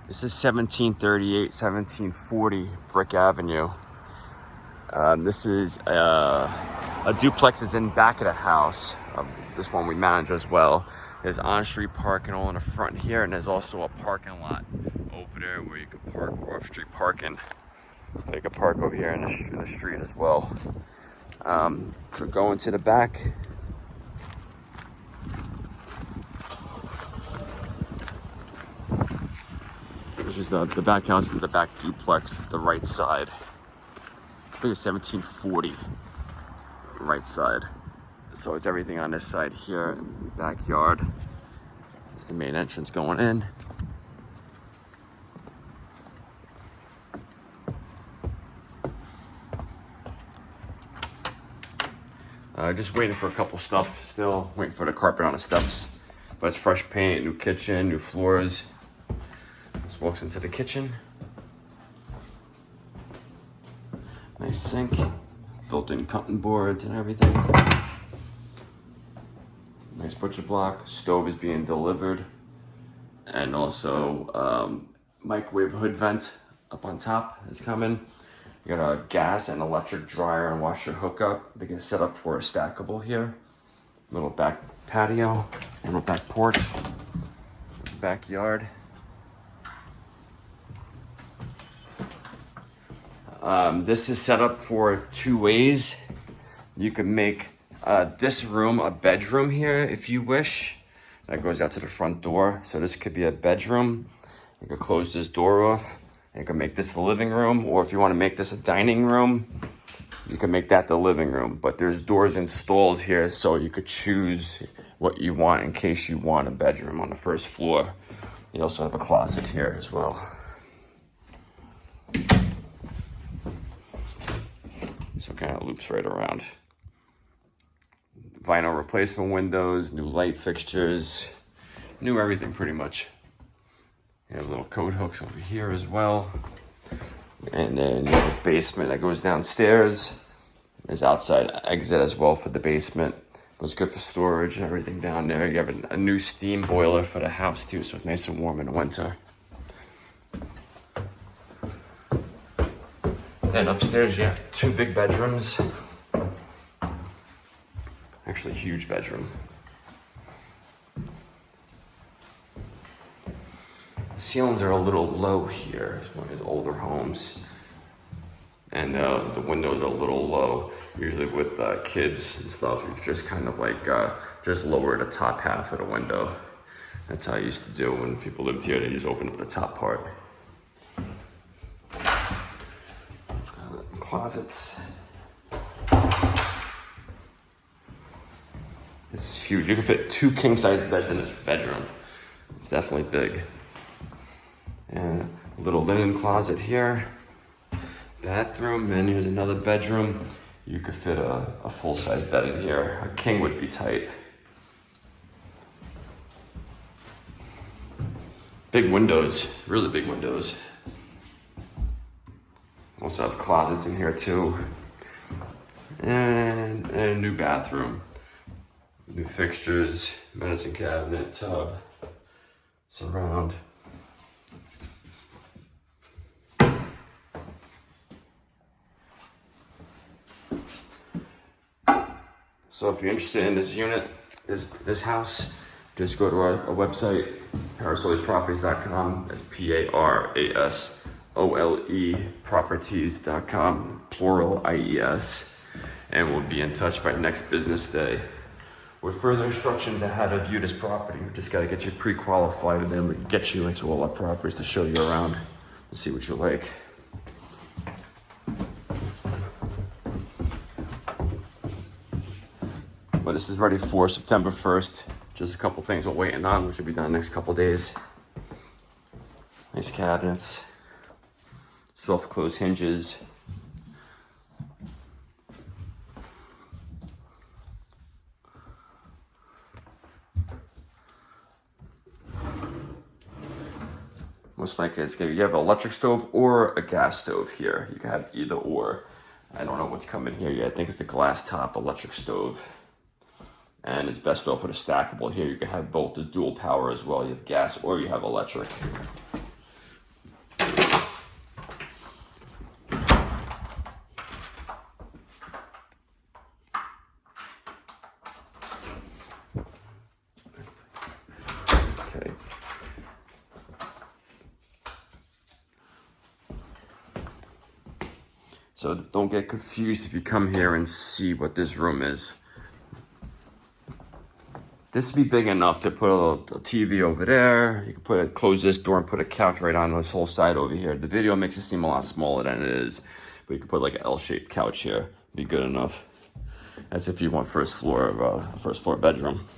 This is 1738, 1740 Brick Avenue. This is a duplex is in back of the house. This one we manage as well. There's on-street parking all in the front here, and there's also a parking lot over there where you can park for off-street parking. You can park over here in the street as well. So going to the back. This is the back house is the back duplex. It's the right side. I think it's 1740. Right side. So it's everything on this side here, backyard. It's the main entrance going in. Just waiting for a couple stuff still, waiting for the carpet on the steps. But it's fresh paint, new kitchen, new floors. Just walks into the kitchen. Nice sink, built-in cutting boards and everything. Nice butcher block. Stove is being delivered, and also microwave hood vent up on top is coming. You got a gas and electric dryer and washer hookup. They get set up for a stackable here. Little back patio, little back porch, backyard. This is set up for 2 ways. You can make this room a bedroom here if you wish. That goes out to the front door. So this could be a bedroom. You could close this door off. You can make this the living room, or if you want to make this a dining room, you can make that the living room. But there's doors installed here, so you could choose what you want in case you want a bedroom on the first floor. You also have a closet here as well. So it kind of loops right around. Vinyl replacement windows, new light fixtures, new everything pretty much. You have little coat hooks over here as well. And then you have a basement that goes downstairs. There's outside exit as well for the basement. But it's good for storage and everything down there. You have a new steam boiler for the house too, so it's nice and warm in the winter. Then upstairs you have 2 big bedrooms. Actually, huge bedroom. The ceilings are a little low here. It's one of these older homes. And the windows are a little low. Usually with kids and stuff, you just kind of like just lower the top half of the window. That's how I used to do when people lived here. They just open up the top part. Closets. This is huge. You can fit 2 king-size beds in this bedroom. It's definitely big. And a little linen closet here. Bathroom, and here's another bedroom. You could fit a full-size bed in here. A king would be tight. Big windows, really big windows. Also have closets in here too. And a new bathroom. New fixtures, medicine cabinet, tub, surround. So if you're interested in this unit, this house, just go to our website, parasoleproperties.com. That's Parasole properties.com, plural IES. And we'll be in touch by next business day with further instructions on how to view this property. We just gotta get you pre-qualified, and then we can get you into all our properties to show you around and see what you like. But this is ready for September 1st. Just a couple things we're waiting on, which should be done next couple days. Nice cabinets, soft close hinges. Most likely it's gonna be, you have an electric stove or a gas stove here. You can have either or. I don't know what's coming here yet. I think it's the glass top electric stove. And it's best off with a stackable here. You can have both the dual power as well. You have gas or you have electric. Okay. So don't get confused if you come here and see what this room is. This would be big enough to put a TV over there. You can close this door and put a couch right on this whole side over here. The video makes it seem a lot smaller than it is, but you can put like an L-shaped couch here. Be good enough. That's if you want first floor bedroom.